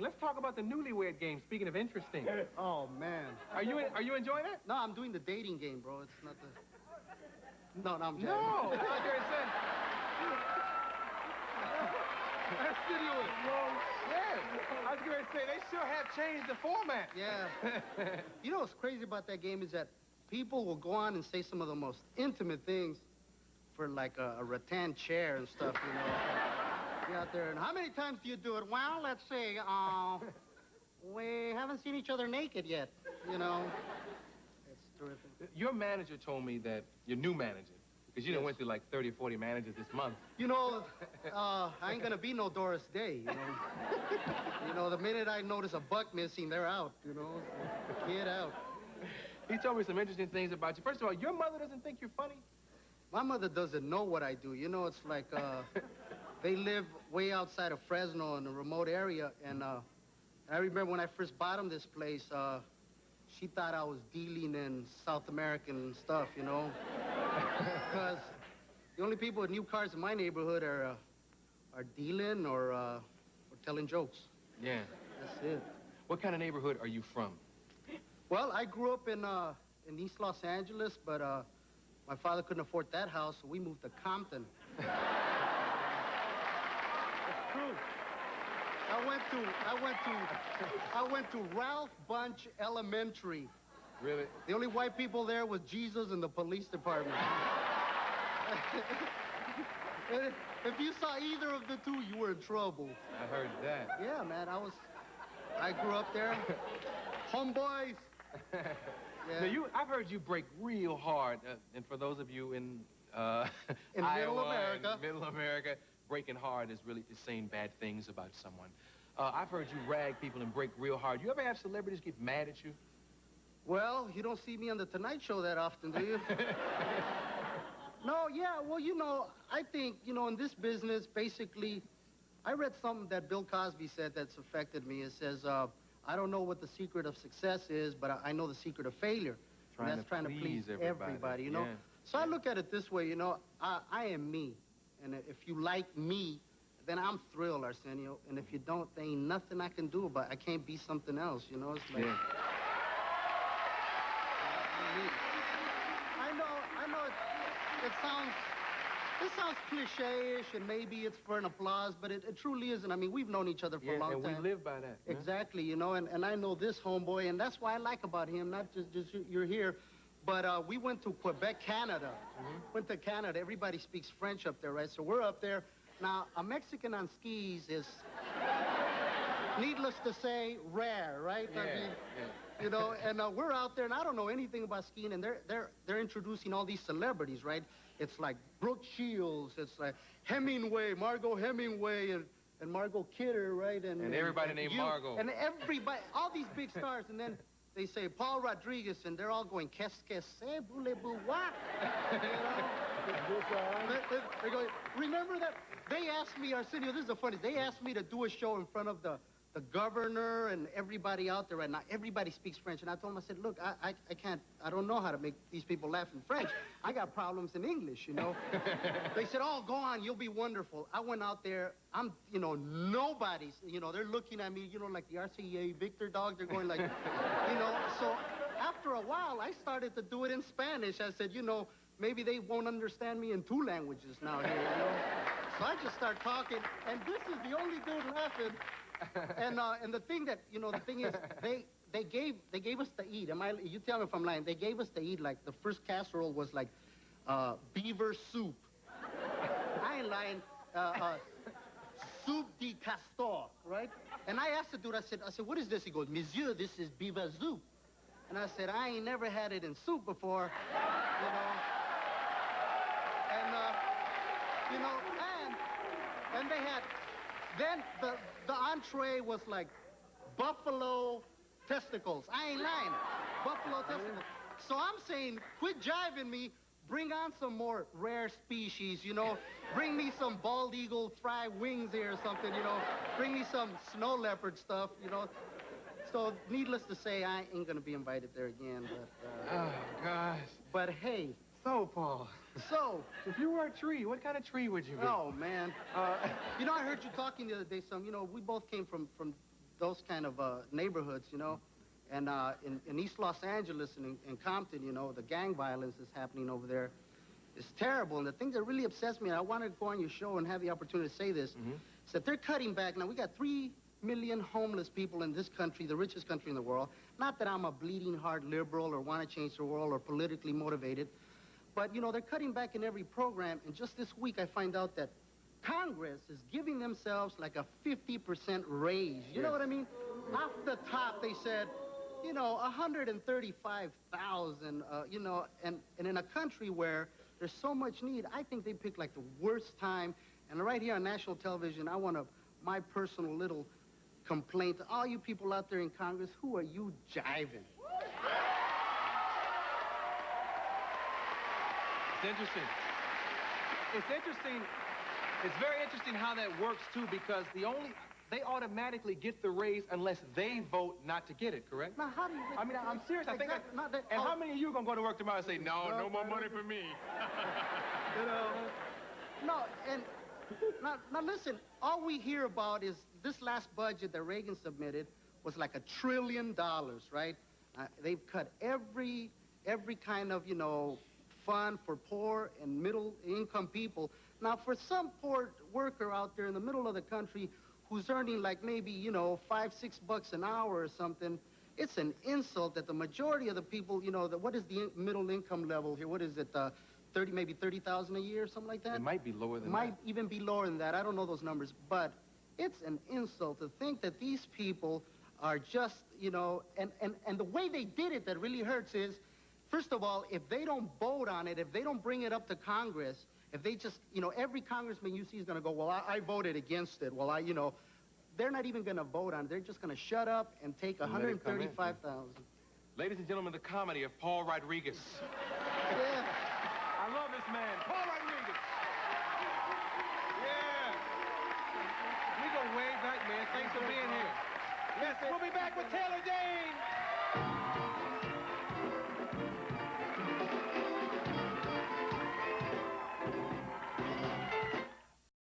Let's talk about the newlywed game, speaking of interesting. Oh, man. Are you enjoying it? No, I'm doing the dating game, bro. It's not the... No, I'm joking. No! Let's do it. Yeah. I was going to say, they sure have changed the format. Yeah. You know what's crazy about that game is that people will go on and say some of the most intimate things for like a rattan chair and stuff, you know. Be out there, and how many times do you do it? Well, let's see, we haven't seen each other naked yet, you know. It's terrific. Your manager told me that, your new manager, because you done went through like 30 or 40 managers this month. You know, I ain't gonna be no Doris Day, you know. You know, the minute I notice a buck missing, they're out, you know. So, get out. He told me some interesting things about you. First of all, your mother doesn't think you're funny? My mother doesn't know what I do. You know, it's like, they live way outside of Fresno in a remote area, and I remember when I first bought them this place, she thought I was dealing in South American stuff, you know? Because the only people with new cars in my neighborhood are dealing or telling jokes. Yeah. That's it. What kind of neighborhood are you from? Well, I grew up in East Los Angeles, but my father couldn't afford that house, so we moved to Compton. It's true. I went to Ralph Bunch Elementary. Really? The only white people there was Jesus and the police department. If you saw either of the two, you were in trouble. I heard that. Yeah, man, I grew up there. Homeboys. Yeah. Now, I've heard you break real hard, and for those of you in Iowa, Middle America. Middle America, breaking hard is saying bad things about someone. I've heard you rag people and break real hard. You ever have celebrities get mad at you? Well, you don't see me on the Tonight Show that often, do you? No, yeah, well, you know, I think, you know, in this business, basically, I read something that Bill Cosby said that's affected me. It says, I don't know what the secret of success is, but I know the secret of failure. And that's trying to please everybody, you know? Yeah. So I look at it this way, you know, I am me. And if you like me, then I'm thrilled, Arsenio. And if you don't, there ain't nothing I can do about it. I can't be something else, you know? It's like... Yeah. I know it sounds cliche-ish, and maybe it's for an applause, but it truly isn't. I mean, we've known each other for a long time. And we live by that. Exactly, you know, and I know this homeboy, and that's why I like about him, not just you're here, but we went to Quebec, Canada. Went to Canada. Everybody speaks French up there, right? So we're up there. Now, a Mexican on skis is, needless to say, rare, right? Yeah, I mean, yeah. you know, and we're out there, and I don't know anything about skiing, and they're introducing all these celebrities, right? It's like Brooke Shields, it's like Hemingway, Margot Hemingway, and Margot Kidder, right? And everybody named Margot. And everybody, all these big stars, and then they say Paul Rodriguez, and they're all going, qu'est-ce que c'est, voulez-vous voir? You know? They go, remember that? They asked me, Arsenio, this is the funny, they asked me to do a show in front of the governor and everybody out there right now. Everybody speaks French. And I told them, I said, look, I can't, I don't know how to make these people laugh in French. I got problems in English, you know. They said, oh, go on, you'll be wonderful. I went out there, I'm, you know, nobody's, you know, they're looking at me, you know, like the RCA Victor dog. They're going like, you know. So after a while, I started to do it in Spanish. I said, you know, maybe they won't understand me in 2 languages now here, you know. So I just start talking, and this is the only dude laughing. And the thing that, you know, the thing is, they gave us to eat. You tell me if I'm lying. They gave us to eat, like, the first casserole was like beaver soup. I ain't lying. Soup de castor, right? And I asked the dude, I said, what is this? He goes, Monsieur, this is beaver soup. And I said, I ain't never had it in soup before, you know. And, you know, and they had, then the entree was like buffalo testicles. I ain't lying. Buffalo testicles. So I'm saying, quit jiving me. Bring on some more rare species, you know. Bring me some bald eagle fried wings here or something, you know. Bring me some snow leopard stuff, you know. So needless to say, I ain't gonna be invited there again, but... oh, gosh. But hey. So, Paul. So. If you were a tree, what kind of tree would you be? Oh, man. You know, I heard you talking the other day, you know, we both came from those kind of neighborhoods, you know. And in East Los Angeles and in Compton, you know, the gang violence is happening over there. It's terrible. And the thing that really upsets me, and I wanted to go on your show and have the opportunity to say this, is that they're cutting back. Now, we got 3 million homeless people in this country, the richest country in the world. Not that I'm a bleeding heart liberal or want to change the world or politically motivated, but, you know, they're cutting back in every program. And just this week, I find out that Congress is giving themselves like a 50% raise. You know what I mean? Off the top, they said, you know, 135,000, you know, and in a country where there's so much need, I think they picked like the worst time. And right here on national television, I want to, my personal little complaint to all you people out there in Congress, who are you jiving? It's interesting. It's interesting. It's very interesting how that works, too, because they automatically get the raise unless they vote not to get it, correct? Now, how do you... I mean, I'm serious. I think how many of you are going to go to work tomorrow and say, no more money for me? You know, no, and now listen, all we hear about is this last budget that Reagan submitted was like $1 trillion, right? They've cut every kind of, you know, fund for poor and middle-income people. Now, for some poor worker out there in the middle of the country who's earning like maybe, you know, $5, $6 an hour or something, it's an insult that the majority of the people, you know, what is the middle income level here? What is it, maybe 30,000 a year, something like that? It might be lower than that. Might even be lower than that. I don't know those numbers, but it's an insult to think that these people are just, you know, and the way they did it that really hurts is, first of all, if they don't vote on it, if they don't bring it up to Congress, if they just, you know, every congressman you see is going to go, well, I voted against it. Well, you know, they're not even going to vote on it. They're just going to shut up and take 135,000. Ladies and gentlemen, the comedy of Paul Rodriguez. Yeah. I love this man, Paul Rodriguez. Yeah. We go way back, man. Thanks for being here. Yes, we'll be back with Taylor Dane.